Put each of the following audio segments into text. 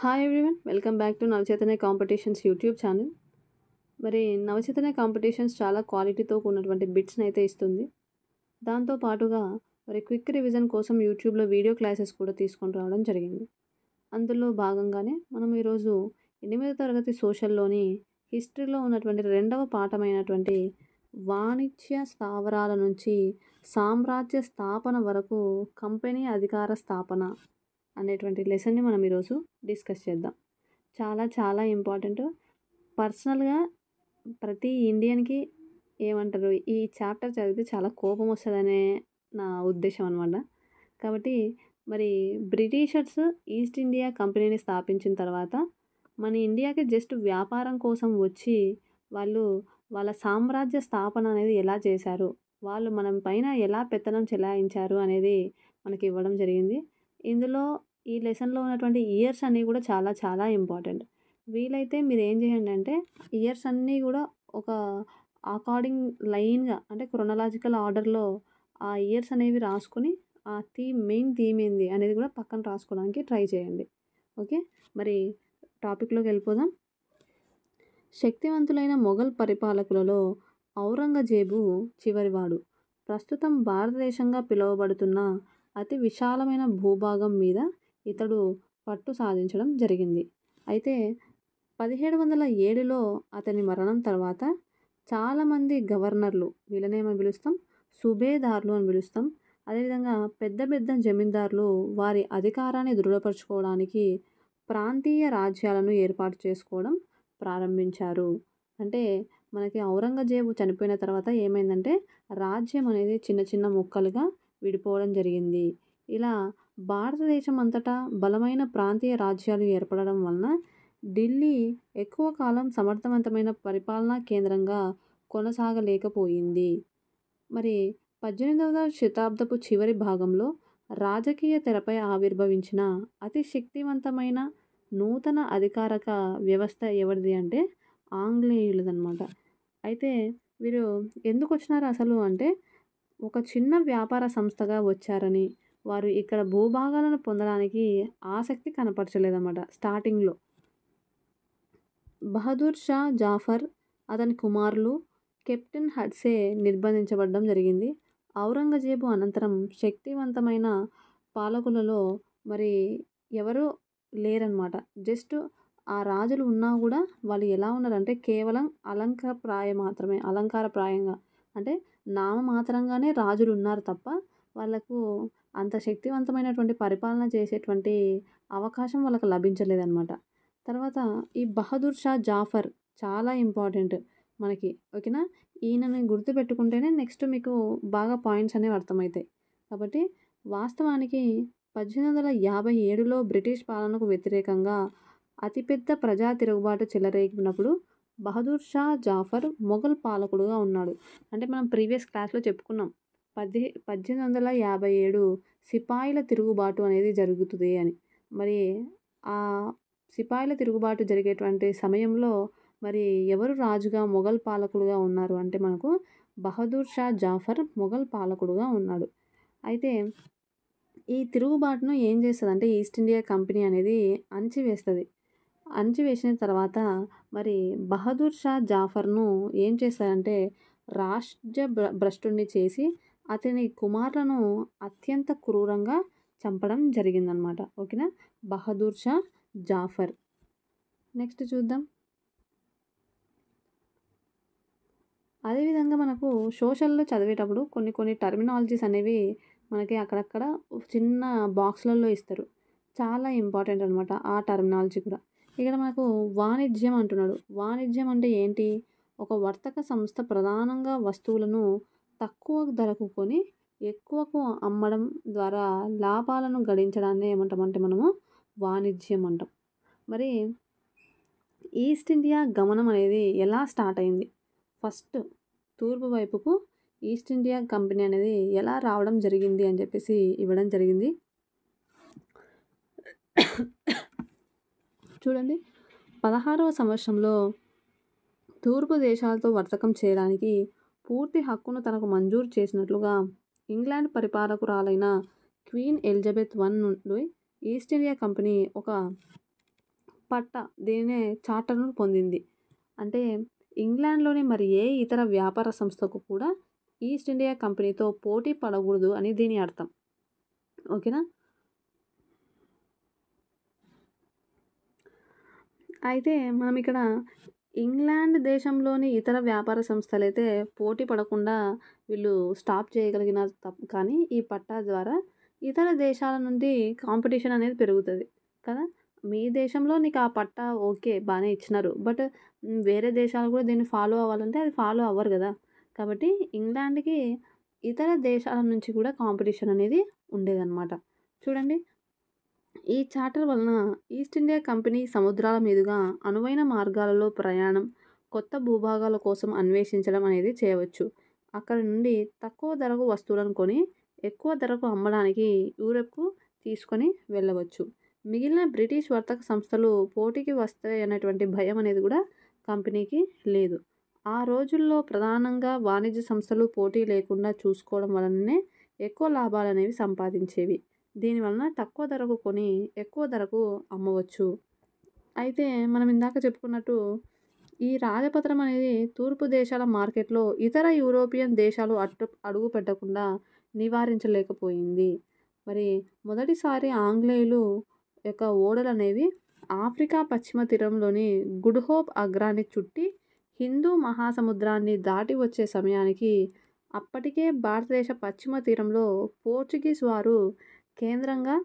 Hi everyone, welcome back to Navachaitanya competitions YouTube channel. మరి Navachaitanya competitions చాలా క్వాలిటీతో ఉన్నటువంటి బిట్స్ని అయితే ఇస్తుంది. దాంతో పాటుగా మరి క్విక్ రివిజన్ కోసం యూట్యూబ్లో వీడియో క్లాసెస్ కూడా తీసుకొని రావడం జరిగింది. అందులో భాగంగానే మనం ఈరోజు 8వ తరగతి సోషల్లోని హిస్టరీలో ఉన్నటువంటి రెండవ పాఠమైనటువంటి వాణిజ్య స్థావరాల నుంచి సామ్రాజ్య స్థాపన వరకు కంపెనీ అధికార స్థాపన అనేటువంటి లెసన్ని మనం ఈరోజు డిస్కస్ చేద్దాం. చాలా చాలా ఇంపార్టెంట్. పర్సనల్గా ప్రతి ఇండియన్కి ఏమంటారు, ఈ చాప్టర్ చదివితే చాలా కోపం వస్తుందనే నా ఉద్దేశం అనమాట. కాబట్టి మరి బ్రిటిషర్స్ ఈస్ట్ ఇండియా కంపెనీని స్థాపించిన తర్వాత మన ఇండియాకి జస్ట్ వ్యాపారం కోసం వచ్చి వాళ్ళు వాళ్ళ సామ్రాజ్య స్థాపన అనేది ఎలా చేశారు, వాళ్ళు మనం పైన ఎలా పెత్తనం చెలాయించారు అనేది మనకి ఇవ్వడం జరిగింది. ఇందులో ఈ లెసన్లో ఉన్నటువంటి ఇయర్స్ అన్నీ కూడా చాలా చాలా ఇంపార్టెంట్. వీలైతే మీరు ఏం చేయండి అంటే ఇయర్స్ అన్నీ కూడా ఒక అకార్డింగ్ లైన్గా అంటే క్రొనలాజికల్ ఆర్డర్లో ఆ ఇయర్స్ అనేవి రాసుకొని ఆ మెయిన్ థీమ్ ఏంది అనేది కూడా పక్కన రాసుకోవడానికి ట్రై చేయండి. ఓకే, మరి టాపిక్లోకి వెళ్ళిపోదాం. శక్తివంతులైన మొఘల్ పరిపాలకులలో ఔరంగజేబు చివరివాడు. ప్రస్తుతం భారతదేశంగా పిలువబడుతున్న అతి విశాలమైన భూభాగం మీద ఇతడు పట్టు సాధించడం జరిగింది. అయితే 1707లో అతని మరణం తర్వాత చాలామంది గవర్నర్లు, వీళ్ళనేమని పిలుస్తాం, సుబేదార్లు అని పిలుస్తాం, అదేవిధంగా పెద్ద పెద్ద జమీందారులు వారి అధికారాన్ని దృఢపరచుకోవడానికి ప్రాంతీయ రాజ్యాలను ఏర్పాటు చేసుకోవడం ప్రారంభించారు. అంటే మనకి ఔరంగజేబు చనిపోయిన తర్వాత ఏమైందంటే రాజ్యం అనేది చిన్న చిన్న ముక్కలుగా విడిపోవడం జరిగింది. ఇలా భారతదేశం అంతటా బలమైన ప్రాంతీయ రాజ్యాలు ఏర్పడడం వలన ఢిల్లీ ఎక్కువ కాలం సమర్థవంతమైన పరిపాలనా కేంద్రంగా కొనసాగలేకపోయింది. మరి 18వ శతాబ్దపు చివరి భాగంలో రాజకీయ తెరపై ఆవిర్భవించిన అతి శక్తివంతమైన నూతన అధికారక వ్యవస్థ ఎవరిది అంటే ఆంగ్లేయులదన్నమాట. అయితే వీరు ఎందుకు వచ్చినారు అసలు అంటే ఒక చిన్న వ్యాపార సంస్థగా వచ్చారని, వారు ఇక్కడ భూభాగాలను పొందడానికి ఆసక్తి కనపరచలేదన్నమాట. స్టార్టింగ్లో బహదూర్ షా జాఫర్, అతని కుమారులు కెప్టెన్ హడ్సే నిర్బంధించబడడం జరిగింది. ఔరంగజేబు అనంతరం శక్తివంతమైన పాలకులలో మరి ఎవరు లేరనమాట. జస్ట్ ఆ రాజులు ఉన్నా కూడా వాళ్ళు ఎలా ఉన్నారంటే కేవలం అలంకారప్రాయంగా అంటే నామమాత్రంగానే రాజులు ఉన్నారు తప్ప వాళ్ళకు అంత శక్తివంతమైనటువంటి పరిపాలన చేసేటువంటి అవకాశం వాళ్ళకు లభించలేదన్నమాట. తర్వాత ఈ బహదూర్ షా జాఫర్ చాలా ఇంపార్టెంట్ మనకి, ఓకేనా. ఈయనని గుర్తుపెట్టుకుంటేనే నెక్స్ట్ మీకు బాగా పాయింట్స్ అనేవి అర్థమవుతాయి. కాబట్టి వాస్తవానికి 1857లో బ్రిటిష్ పాలనకు వ్యతిరేకంగా అతిపెద్ద ప్రజా తిరుగుబాటు చెలరేగినప్పుడు బహదూర్ షా జాఫర్ మొఘల్ పాలకుడుగా ఉన్నాడు. అంటే మనం ప్రీవియస్ క్లాస్లో చెప్పుకున్నాం 1857 సిపాయిల తిరుగుబాటు అనేది జరుగుతుంది అని. మరి ఆ సిపాయిల తిరుగుబాటు జరిగేటువంటి సమయంలో మరి ఎవరు రాజుగా మొఘల్ పాలకుడుగా ఉన్నారు అంటే మనకు బహదూర్ షా జాఫర్ మొఘల్ పాలకుడుగా ఉన్నాడు. అయితే ఈ తిరుగుబాటును ఏం చేస్తుందంటే ఈస్ట్ ఇండియా కంపెనీ అనేది అణిచివేస్తుంది. అణిచివేసిన తర్వాత మరి బహదూర్ షా జాఫర్ను ఏం చేస్తారంటే రాష్ట్ర భ్రష్టుణ్ణి చేసి అతని కుమారులను అత్యంత క్రూరంగా చంపడం జరిగిందనమాట. ఓకేనా, బహదూర్ షా జాఫర్. నెక్స్ట్ చూద్దాం. అదేవిధంగా మనకు సోషల్లో చదివేటప్పుడు కొన్ని టర్మినాలజీస్ అనేవి మనకి అక్కడక్కడ చిన్న బాక్స్లలో ఇస్తారు. చాలా ఇంపార్టెంట్ అనమాట ఆ టర్మినాలజీ కూడా. ఇక్కడ మనకు వాణిజ్యం అంటున్నాడు. వాణిజ్యం అంటే ఏంటి? ఒక వర్తక సంస్థ ప్రధానంగా వస్తువులను తక్కువ ధరకు కొని ఎక్కువకు అమ్మడం ద్వారా లాభాలను గడించడాన్ని ఏమంటామంటే మనము వాణిజ్యం అంటాం. మరి ఈస్ట్ ఇండియా గమనం అనేది ఎలా స్టార్ట్ అయింది? ఫస్ట్ తూర్పు వైపుకు ఈస్ట్ ఇండియా కంపెనీ అనేది ఎలా రావడం జరిగింది అని చెప్పేసి ఇవ్వడం జరిగింది. చూడండి, 16వ సంవత్సరంలో తూర్పు దేశాలతో వర్తకం చేయడానికి పూర్తి హక్కును తనకు మంజూరు చేసినట్లుగా ఇంగ్లాండ్ పరిపాలకురాలైన క్వీన్ ఎలిజబెత్ I నుండి ఈస్ట్ ఇండియా కంపెనీ ఒక పట్టా దీనినే చార్టర్‌ను పొందింది. అంటే ఇంగ్లాండ్‌లోని మరి ఏ ఇతర వ్యాపార సంస్థకు కూడా ఈస్ట్ ఇండియా కంపెనీతో పోటీ పడకూడదు అని దీని అర్థం. ఓకేనా? అయితే మనం ఇక్కడ ఇంగ్లాండ్ దేశంలోని ఇతర వ్యాపార సంస్థలైతే పోటీ పడకుండా వీళ్ళు స్టాప్ చేయగలిగిన కానీ ఈ పట్టా ద్వారా ఇతర దేశాల నుండి కాంపిటీషన్ అనేది పెరుగుతది కదా! మీ దేశంలో నీకు ఆ పట్టా ఓకే. బానే ఇచ్చినారు. బట్ వేరే దేశాలు కూడా దీన్ని ఫాలో అవ్వాలంటే అది ఫాలో అవ్వరు గదా! కాబట్టి ఇంగ్లాండ్‌కి ఇతర దేశాల నుంచి కూడా కాంపిటీషన్ అనేది ఉండేదనమాట. చూడండి, ఈ చార్టర్ వలన ఈస్ట్ ఇండియా కంపెనీ సముద్రాల మీదుగా అనువైన మార్గాలలో ప్రయాణం, కొత్త భూభాగాల కోసం అన్వేషించడం అనేది చేయవచ్చు. అక్కడి నుండి తక్కువ ధరకు వస్తువులను కొని ఎక్కువ ధరకు అమ్మడానికి యూరప్‌కు తీసుకొని వెళ్ళవచ్చు. మిగిలిన బ్రిటిష్ వర్తక సంస్థలు పోటీకి వస్తాయనేటువంటి భయం అనేది కూడా కంపెనీకి లేదు. ఆ రోజుల్లో ప్రధానంగా వాణిజ్య సంస్థలు పోటీ లేకుండా చూసుకోవడం వలననే ఎక్కువ లాభాలనేవి సంపాదించేవి. దీనివలన తక్కువ ధరకు కొని ఎక్కువ ధరకు అమ్మవచ్చు. అయితే మనం ఇందాక చెప్పుకున్నట్టు ఈ రాజపత్రం అనేది తూర్పు దేశాల మార్కెట్‌లో ఇతర యూరోపియన్ దేశాలు అడుగు పెట్టకుండా నివారించలేకపోయింది. మరి మొదటిసారి ఆంగ్లేయులు యొక్క ఓడలనేవి ఆఫ్రికా పశ్చిమ తీరంలోని గుడ్ హోప్ అగ్రాన్ని చుట్టి హిందూ మహాసముద్రాన్ని దాటి వచ్చే సమయానికి అప్పటికే భారతదేశ పశ్చిమ తీరంలో పోర్చుగీస్ వారు కేంద్రంగా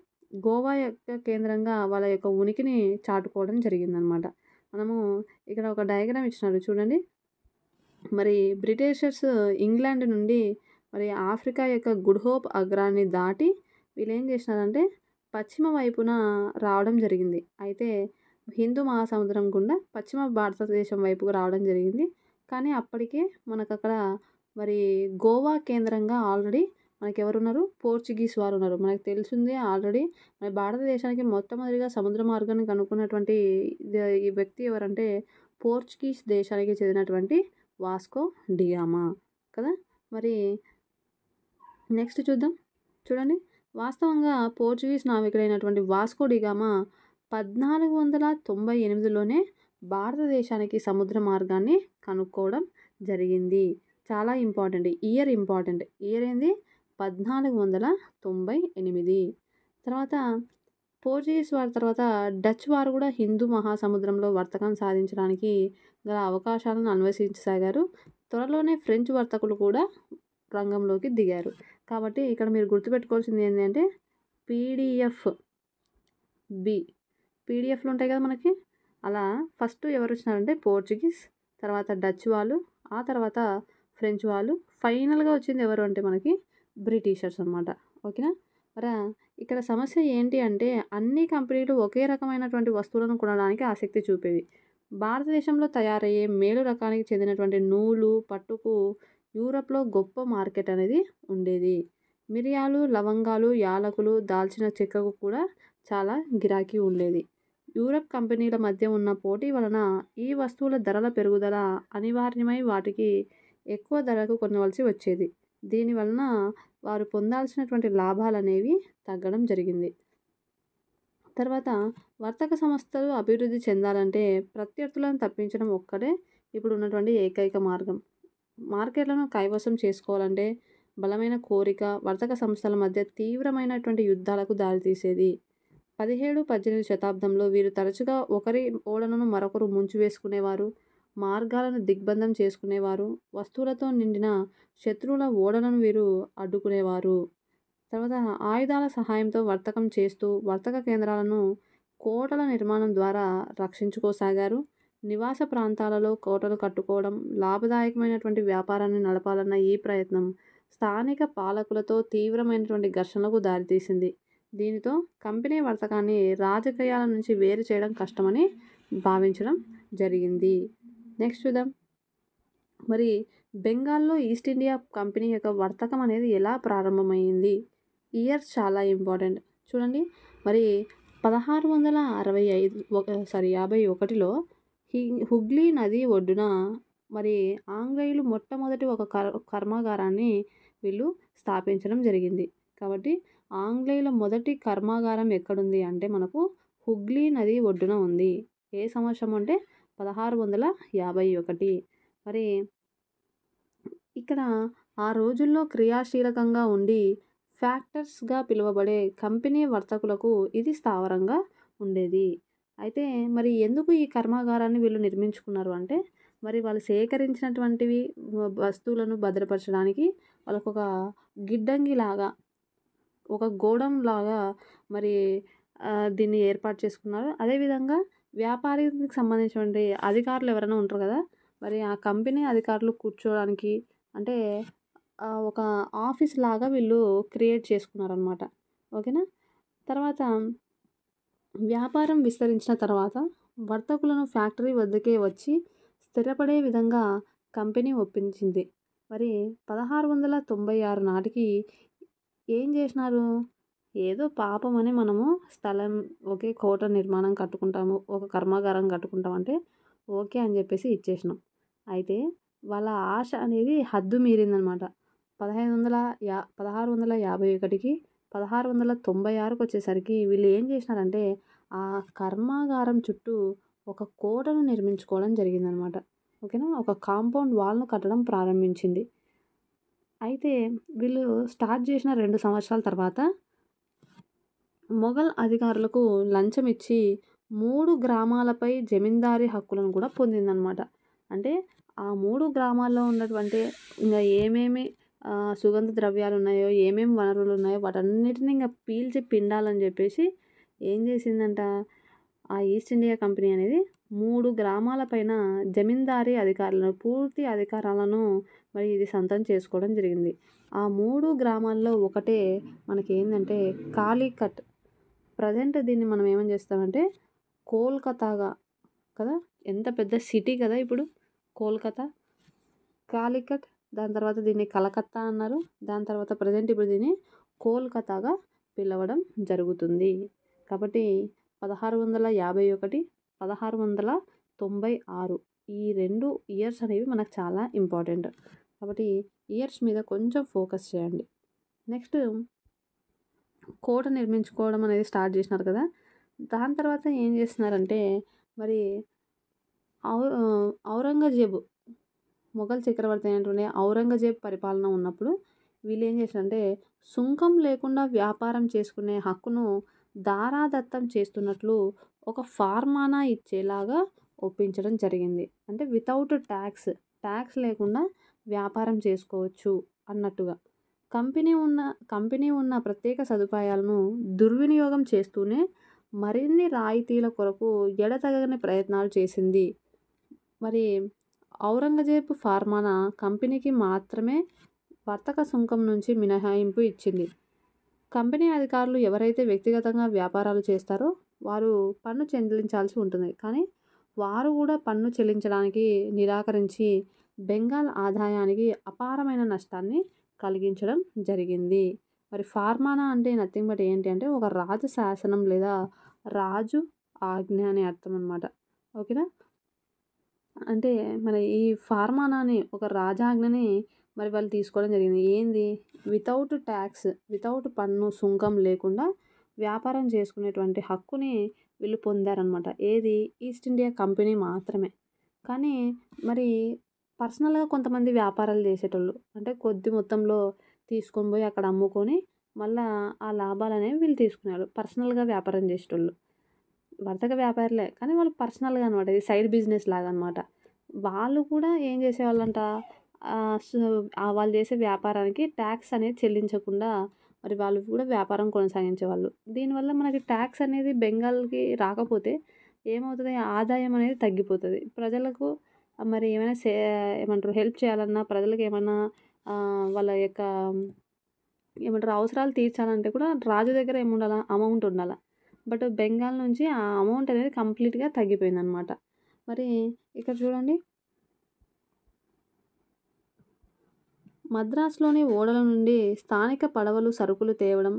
గోవా యొక్క కేంద్రంగా వాళ్ళ యొక్క ఉనికిని చాటుకోవడం జరిగిందనమాట. మనము ఇక్కడ ఒక డయాగ్రామ్ ఇచ్చినారు చూడండి. మరి బ్రిటిషర్స్ ఇంగ్లాండ్ నుండి మరి ఆఫ్రికా యొక్క గుడ్ హోప్ అగ్రాన్ని దాటి వీళ్ళేం చేసినారంటే పశ్చిమ వైపున రావడం జరిగింది. అయితే హిందూ మహాసముద్రం గుండా పశ్చిమ భారతదేశం వైపుకు రావడం జరిగింది. కానీ అప్పటికే మనకక్కడ మరి గోవా కేంద్రంగా ఆల్రెడీ మనకెవరున్నారు? పోర్చుగీస్ వారున్నారు. మనకు తెలిసిందే ఆల్రెడీ మన భారతదేశానికి మొట్టమొదటిగా సముద్ర మార్గాన్ని కనుక్కున్నటువంటి ఈ వ్యక్తి ఎవరంటే పోర్చుగీస్ దేశానికి చెందినటువంటి వాస్కో డిగామా కదా! మరి నెక్స్ట్ చూద్దాం. చూడండి, వాస్తవంగా పోర్చుగీస్ నావికుడైనటువంటి వాస్కో డిగామా 1498లోనే భారతదేశానికి సముద్ర మార్గాన్ని కనుక్కోవడం జరిగింది. చాలా ఇంపార్టెంట్. Year important. ఇయర్ ఏంది? 1498. తర్వాత పోర్చుగీస్ వారి తర్వాత డచ్ వారు కూడా హిందూ మహాసముద్రంలో వర్తకం సాధించడానికి గల అవకాశాలను అన్వేషించసాగారు. త్వరలోనే ఫ్రెంచ్ వర్తకులు కూడా రంగంలోకి దిగారు. కాబట్టి ఇక్కడ మీరు గుర్తుపెట్టుకోవాల్సింది ఏంటి అంటే పీడిఎఫ్ బి. పీడిఎఫ్లు ఉంటాయి కదా మనకి. అలా ఫస్ట్ ఎవరు వచ్చినారంటే పోర్చుగీస్, తర్వాత డచ్ వాళ్ళు, ఆ తర్వాత ఫ్రెంచ్ వాళ్ళు, ఫైనల్గా వచ్చింది ఎవరు అంటే మనకి బ్రిటిషర్స్ అనమాట. ఓకేనా? మరి ఇక్కడ సమస్య ఏంటి అంటే అన్ని కంపెనీలు ఒకే రకమైనటువంటి వస్తువులను కొనడానికి ఆసక్తి చూపేవి. భారతదేశంలో తయారయ్యే మేలు రకానికి చెందినటువంటి నూలు, పట్టుకు యూరప్‌లో గొప్ప మార్కెట్ అనేది ఉండేది. మిరియాలు, లవంగాలు, యాలకులు, దాల్చిన చెక్కకు కూడా చాలా గిరాకీ ఉండేది. యూరప్ కంపెనీల మధ్య ఉన్న పోటీ వలన ఈ వస్తువుల ధరల పెరుగుదల అనివార్యమై వాటికి ఎక్కువ ధరకు కొనవలసి వచ్చేది. దీనివలన వారు పొందాల్సినటువంటి లాభాలనేవి తగ్గడం జరిగింది. తర్వాత వర్తక సంస్థలు అభివృద్ధి చెందాలంటే ప్రత్యర్థులను తప్పించడం ఒక్కటే ఇప్పుడు ఉన్నటువంటి ఏకైక మార్గం. మార్కెట్లను కైవసం చేసుకోవాలంటే బలమైన కోరిక వర్తక సంస్థల మధ్య తీవ్రమైనటువంటి యుద్ధాలకు దారితీసేది. 17, 18 శతాబ్దంలో వీరు తరచుగా ఒకరి ఓడలను మరొకరు ముంచివేసుకునేవారు, మార్గాలను దిగ్బంధం చేసుకునేవారు, వస్తువులతో నిండిన శత్రువుల ఓడలను వీరు అడ్డుకునేవారు. తర్వాత ఆయుధాల సహాయంతో వర్తకం చేస్తూ వర్తక కేంద్రాలను కోటల నిర్మాణం ద్వారా రక్షించుకోసాగారు. నివాస ప్రాంతాలలో కోటలు కట్టుకోవడం, లాభదాయకమైనటువంటి వ్యాపారాన్ని నడపాలన్న ఈ ప్రయత్నం స్థానిక పాలకులతో తీవ్రమైనటువంటి ఘర్షణలకు దారితీసింది. దీనితో కంపెనీ వర్తకాన్ని రాజకీయాల నుంచి వేరు చేయడం కష్టమని భావించడం జరిగింది. నెక్స్ట్ చూద్దాం. మరి బెంగాల్లో ఈస్ట్ ఇండియా కంపెనీ యొక్క వర్తకం అనేది ఎలా ప్రారంభమైంది? ఇయర్స్ చాలా ఇంపార్టెంట్. చూడండి, మరి 1651లో హుగ్లీ నది ఒడ్డున మరి ఆంగ్లేయులు మొట్టమొదటి ఒక కర్మాగారాన్ని వీళ్ళు స్థాపించడం జరిగింది. కాబట్టి ఆంగ్లేయుల మొదటి కర్మాగారం ఎక్కడుంది అంటే మనకు హుగ్లీ నది ఒడ్డున ఉంది. ఏ సంవత్సరం అంటే 1651. మరి ఇక్కడ ఆ రోజుల్లో క్రియాశీలకంగా ఉండి ఫ్యాక్టర్స్‌గా పిలువబడే కంపెనీ వర్తకులకు ఇది స్థావరంగా ఉండేది. అయితే మరి ఎందుకు ఈ కర్మాగారాన్ని వీళ్ళు నిర్మించుకున్నారు అంటే, మరి వాళ్ళు సేకరించినటువంటివి వస్తువులను భద్రపరచడానికి వాళ్ళకొక గిడ్డంగిలాగా, ఒక గోడౌన్‌లాగా మరి దీన్ని ఏర్పాటు చేసుకున్నారు. అదేవిధంగా వ్యాపారికి సంబంధించినటువంటి అధికారులు ఎవరైనా ఉంటారు కదా! మరి ఆ కంపెనీ అధికారులు కూర్చోవడానికి అంటే ఒక ఆఫీస్‌లాగా వీళ్ళు క్రియేట్ చేసుకున్నారనమాట. ఓకేనా? తర్వాత వ్యాపారం విస్తరించిన తర్వాత వర్తకులను ఫ్యాక్టరీ వద్దకే వచ్చి స్థిరపడే విధంగా కంపెనీ ఒప్పించింది. మరి 1696 నాటికి ఏం చేసినారు? ఏదో పాపమని మనము స్థలం ఓకే. కోట నిర్మాణం కట్టుకుంటాము. ఒక కర్మాగారం కట్టుకుంటాం అంటే ఓకే అని చెప్పేసి ఇచ్చేసినాం. అయితే వాళ్ళ ఆశ అనేది హద్దు మీరిందనమాట. 1651కి 1696కి వచ్చేసరికి వీళ్ళు ఏం చేసినారంటే ఆ కర్మాగారం చుట్టూ ఒక కోటను నిర్మించుకోవడం జరిగిందనమాట. ఓకేనా? ఒక కాంపౌండ్ వాల్‌ను కట్టడం ప్రారంభించింది. అయితే వీళ్ళు స్టార్ట్ చేసిన 2 సంవత్సరాల తర్వాత మొఘల్ అధికారులకు లంచం ఇచ్చి 3 గ్రామాలపై జమీందారీ హక్కులను కూడా పొందిందనమాట. అంటే ఆ 3 గ్రామాల్లో ఉన్నటువంటి ఇంగ ఏమేమి సుగంధ ద్రవ్యాలున్నాయో, ఏమేమి వనరులున్నాయో వాటన్నిటిని ఇంగ పీల్చి పిండాలని జెప్పేసి ఏం జేసిందంట, ఆ ఈస్ట్ ఇండియా కంపెనీ అనేది 3 గ్రామాల పైన జమీందారీ అధికారులను, పూర్తి అధికారాలను మరి ఇది సొంతం చేసుకోవడం జరిగింది. ఆ 3 గ్రామాల్లో ఒకటే మనకేందంటే కాలికట్. ప్రెజెంట్ దీన్ని మనం ఏమని చేస్తామంటే కోల్‌కతాగా కదా! ఎంత పెద్ద సిటీ కదా ఇప్పుడు కోల్‌కతా. కాలికట్, దాని తర్వాత దీన్ని కలకత్తా అన్నారు. దాని తర్వాత ప్రెజెంట్ ఇప్పుడు దీన్ని కోల్‌కతాగా పిలవడం జరుగుతుంది. కాబట్టి 1651, 1696 ఈ 2 ఇయర్స్ అనేవి మనకు చాలా ఇంపార్టెంట్. కాబట్టి ఇయర్స్ మీద కొంచెం ఫోకస్ చేయండి. నెక్స్ట్ కోట నిర్మించుకోవడం అనేది స్టార్ట్ చేసినారు కదా! దాని తర్వాత ఏం చేస్తున్నారంటే మరి ఔరంగజేబు, మొఘల్ చక్రవర్తి అయినటువంటి ఔరంగజేబ్ పరిపాలన ఉన్నప్పుడు వీళ్ళేం చేశారంటే సుంకం లేకుండా వ్యాపారం చేసుకునే హక్కును దారాదత్తం చేస్తున్నట్లు ఒక ఫార్మానా ఇచ్చేలాగా ఒప్పించడం జరిగింది. అంటే వితౌట్ ట్యాక్స్ లేకుండా వ్యాపారం చేసుకోవచ్చు అన్నట్టుగా. కంపెనీ ఉన్న ప్రత్యేక సదుపాయాలను దుర్వినియోగం చేస్తూనే మరిన్ని రాయితీల కొరకు ఎడతెగని ప్రయత్నాలు చేసింది. మరి ఔరంగజేబు ఫార్మానా కంపెనీకి మాత్రమే వర్తక సుంకం నుంచి మినహాయింపు ఇచ్చింది. కంపెనీ అధికారులు ఎవరైతే వ్యక్తిగతంగా వ్యాపారాలు చేస్తారో వారు పన్ను చెల్లించాల్సి ఉంటుంది. కానీ వారు కూడా పన్ను చెల్లించడానికి నిరాకరించి బెంగాల్ ఆదాయానికి అపారమైన నష్టాన్ని కలిగించడం జరిగింది. మరి ఫార్మానా అంటే నథింగ్ బట్ ఏంటి అంటే ఒక రాజు శాసనం లేదా రాజు ఆజ్ఞ అని అర్థం అనమాట. ఓకేనా? అంటే మరి ఈ ఫార్మానాని ఒక రాజాజ్ఞని మరి వాళ్ళు తీసుకోవడం జరిగింది. ఏంది? వితౌట్ పన్ను, సుంకం లేకుండా వ్యాపారం చేసుకునేటువంటి హక్కుని వీళ్ళు పొందారనమాట. ఏది? ఈస్ట్ ఇండియా కంపెనీ మాత్రమే. కానీ మరి పర్సనల్‌గా కొంతమంది వ్యాపారాలు చేసేటోళ్ళు. అంటే కొద్ది మొత్తంలో తీసుకొని పోయి అక్కడ అమ్ముకొని మళ్ళా ఆ లాభాలనేవి వీళ్ళు తీసుకునేవాళ్ళు. పర్సనల్‌గా వ్యాపారం చేసేటోళ్ళు. వర్తక వ్యాపారులే. కానీ వాళ్ళు పర్సనల్‌గా అనమాట. ఇది సైడ్ బిజినెస్ లాగా అనమాట. వాళ్ళు కూడా ఏం చేసేవాళ్ళంట వాళ్ళు చేసే వ్యాపారానికి ట్యాక్స్ అనేది చెల్లించకుండా మరి వాళ్ళు కూడా వ్యాపారం కొనసాగించేవాళ్ళు. దీనివల్ల మనకి ట్యాక్స్ అనేది బెంగాల్‌కి రాకపోతే ఏమవుతది? ఆదాయం అనేది తగ్గిపోతది. ప్రజలకు మరి ఏమైనా ఏమంటారు హెల్ప్ చేయాలన్నా, ప్రజలకు ఏమన్నా వాళ్ళ యొక్క ఏమంటారు అవసరాలు తీర్చాలంటే కూడా రాజు దగ్గర ఏముండాల? అమౌంట్ ఉండాల. బట్ బెంగాల్ నుంచి ఆ అమౌంట్ అనేది కంప్లీట్‌గా తగ్గిపోయిందనమాట. మరి ఇక్కడ చూడండి. మద్రాసులోని ఓడల నుండి స్థానిక పడవలు సరుకులు తేవడం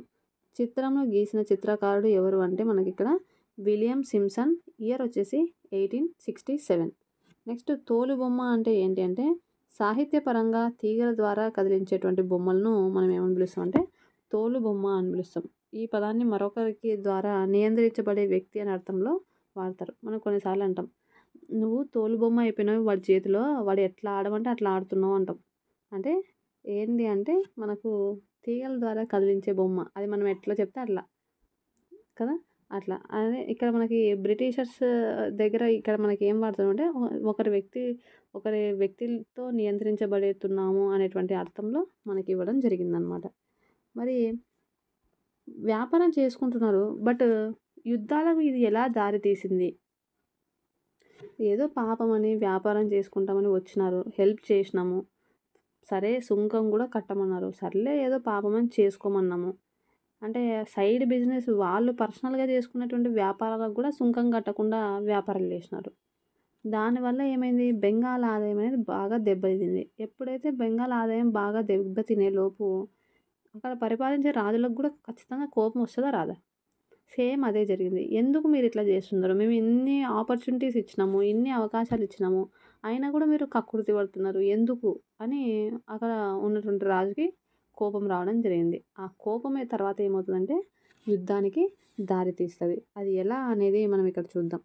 చిత్రంను గీసిన చిత్రకారుడు ఎవరు అంటే మనకిక్కడ విలియం సింప్సన్. ఇయర్ వచ్చేసి 1867. నెక్స్ట్ తోలుబొమ్మ అంటే ఏంటి అంటే సాహిత్యపరంగా తీగల ద్వారా కదిలించేటువంటి బొమ్మలను మనం ఏమని పిలుస్తాం అంటే తోలుబొమ్మ అని పిలుస్తాం. ఈ పదాన్ని మరొకరికి ద్వారా నియంత్రించబడే వ్యక్తి అనే అర్థంలో వాడతారు. మనం కొన్నిసార్లు అంటాం, "నువ్వు తోలుబొమ్మ అయిపోయినావు వాడి చేతిలో. వాడు ఎట్లా ఆడమంటే అట్లా ఆడుతున్నావు" అంటాం. అంటే ఏంది అంటే మనకు తీగల ద్వారా కదిలించే బొమ్మ. అది మనం ఎట్లా చెప్తే అట్లా. కదా! అట్లా. అదే ఇక్కడ మనకి బ్రిటిషర్స్ దగ్గర ఇక్కడ మనకేం వాడతామంటే ఒకరి వ్యక్తితో నియంత్రించబడుతున్నాము అనేటువంటి అర్థంలో మనకివ్వడం జరిగిందనమాట. మరి వ్యాపారం చేసుకుంటున్నారు. బట్ యుద్ధాలకు ఇది ఎలా దారి తీసింది? ఏదో పాపమని వ్యాపారం చేసుకుంటామని వచ్చినారు. హెల్ప్ చేసినాము. సరే సుంకం గూడా కట్టమన్నారు. సర్లే ఏదో పాపమని చేసుకోమన్నాము. అంటే సైడ్ బిజినెస్ వాళ్ళు పర్సనల్‌గా చేసుకునేటువంటి వ్యాపారాలకు గూడా సుంకం కట్టకుండా వ్యాపారాలు చేసినారు. దానివల్ల ఏమైంది? బెంగాల్ ఆదాయం అనేది బాగా దెబ్బతింది. ఎప్పుడైతే బెంగాల్ ఆదాయం బాగా దెబ్బతినే లోపు అక్కడ పరిపాలించే రాజులకు గూడా ఖచ్చితంగా కోపం వస్తదా? రాదా? సేమ్ అదే జరిగింది. ఎందుకు మీరిట్లా జేస్తున్నారు? మేము ఇన్ని ఆపర్చునిటీస్ ఇచ్చినాము, ఇన్ని అవకాశాలు ఇచ్చినాము. అయినా గూడా మీరు కక్కుర్తి పడుతున్నారు. ఎందుకు? అని అక్కడ ఉన్నటువంటి రాజుకి కోపం రావడం జరిగింది. ఆ కోపమే తర్వాత ఏమవుతదంటే యుద్ధానికి దారి తీస్తది. అది ఎలా అనేది మనం ఇక్కడ చూద్దాం.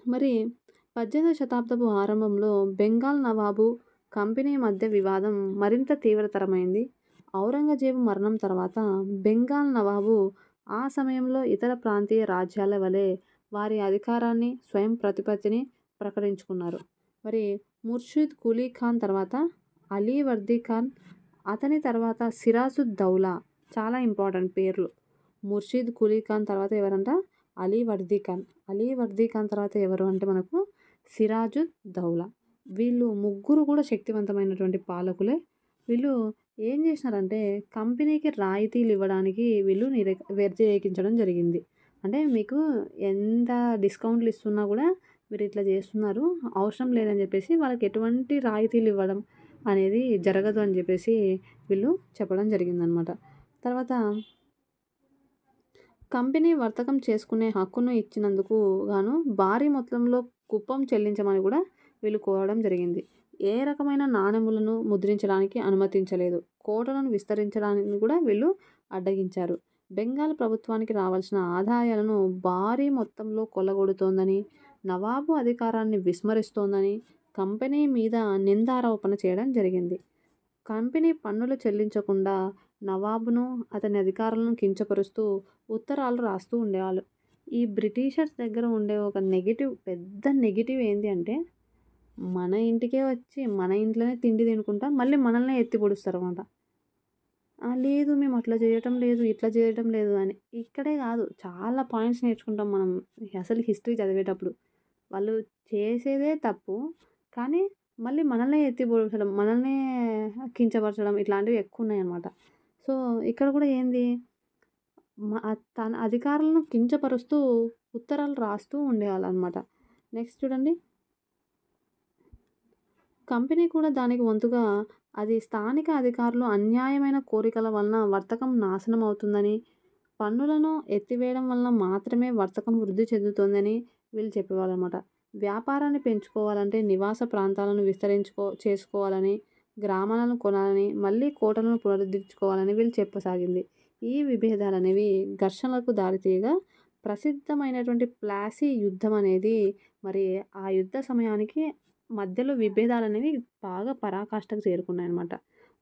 మరి 18వ శతాబ్దపు ఆరంభంలో బెంగాల్ నవాబు, కంపెనీ మధ్య వివాదం మరింత తీవ్రతరమైంది. ఔరంగజేబు మరణం తర్వాత బెంగాల్ నవాబు ఆ సమయంలో ఇతర ప్రాంతీయ రాజ్యాల వలె వారి అధికారాన్ని, స్వయం ప్రతిపత్తిని ప్రకటించుకున్నారు. మరి ముర్షిద్ కులీ ఖాన్ తర్వాత అలీ వర్దీ ఖాన్, అతని తర్వాత సిరాజుద్ దౌలా. చాలా ఇంపార్టెంట్ పేర్లు. ముర్షిద్ కులీ ఖాన్ తర్వాత ఎవరంట? అలీ వర్దీ ఖాన్. అలీ వర్దీ ఖాన్ తర్వాత ఎవరు అంటే మనకు సిరాజుద్ దౌలా. వీళ్ళు ముగ్గురు కూడా శక్తివంతమైనటువంటి పాలకులే. వీళ్ళు ఏం చేసినారంటే కంపెనీకి రాయితీలు ఇవ్వడానికి వీళ్ళు వ్యతిరేకించడం జరిగింది. అంటే మీకు ఎంత డిస్కౌంట్లు ఇస్తున్నా కూడా మీరు ఇట్లా చేస్తున్నారు, అవసరం లేదని చెప్పేసి వాళ్ళకి ఎటువంటి రాయితీలు ఇవ్వడం అనేది జరగదు అని చెప్పేసి వీళ్ళు చెప్పడం జరిగిందనమాట. తర్వాత కంపెనీ వర్తకం చేసుకునే హక్కును ఇచ్చినందుకు గాను భారీ మొత్తంలో కుప్పం చెల్లించమని కూడా వీళ్ళు కోరడం జరిగింది. ఏ రకమైన నాణెములను ముద్రించడానికి అనుమతించలేదు. కోటలను విస్తరించడాన్ని కూడా వీళ్ళు అడ్డగించారు. బెంగాల్ ప్రభుత్వానికి రావాల్సిన ఆదాయాలను భారీ మొత్తంలో కొల్లగొడుతోందని, నవాబు అధికారాన్ని విస్మరిస్తోందని కంపెనీ మీద నిందారోపణ చేయడం జరిగింది. కంపెనీ పన్నులు చెల్లించకుండా నవాబును, అతని అధికారులను కించపరుస్తూ ఉత్తరాలు రాస్తూ ఉండేవాళ్ళు. ఈ బ్రిటిషర్స్ దగ్గర ఉండే ఒక పెద్ద నెగెటివ్ ఏంది అంటే, మన ఇంటికే వచ్చి మన ఇంట్లోనే తిండి తినుకుంటా మళ్ళీ మనల్నే ఎత్తి పొడుస్తారనమాట. లేదు మేము అట్లా చేయటం లేదు, ఇట్లా చేయటం లేదు అని. ఇక్కడే కాదు చాలా పాయింట్స్ నేర్చుకుంటాం మనం అసలు హిస్టరీ చదివేటప్పుడు. వాళ్ళు చేసేదే తప్పు. కానీ మళ్ళీ మనల్నే ఎత్తి పొడవడం, మనల్నే కించపరచడం ఇట్లాంటివి ఎక్కువున్నాయన్నమాట. సో, ఇక్కడ కూడా ఏంది తన అధికారులను కించపరుస్తూ ఉత్తరాలు రాస్తూ ఉండేవాళ్ళనమాట. నెక్స్ట్ చూడండి. కంపెనీ కూడా దానికి వంతుగా అది స్థానిక అధికారులు అన్యాయమైన కోరికల వలన వర్తకం నాశనం అవుతుందని, పన్నులను ఎత్తివేయడం వలన మాత్రమే వర్తకం వృద్ధి చెందుతుందని వీళ్ళు చెప్పేవాళ్ళనమాట. వ్యాపారాన్ని పెంచుకోవాలంటే నివాస ప్రాంతాలను చేసుకోవాలని, గ్రామాలను కొనాలని, మళ్ళీ కోటలను పునరుద్ధరించుకోవాలని వీళ్ళు చెప్పసాగింది. ఈ విభేదాలనేవి ఘర్షణలకు దారితీయగా ప్రసిద్ధమైనటువంటి ప్లాసీ యుద్ధం అనేది మరి ఆ యుద్ధ సమయానికి మధ్యలో విభేదాలనేవి బాగా పరాకాష్ఠకు చేరుకున్నాయన్నమాట.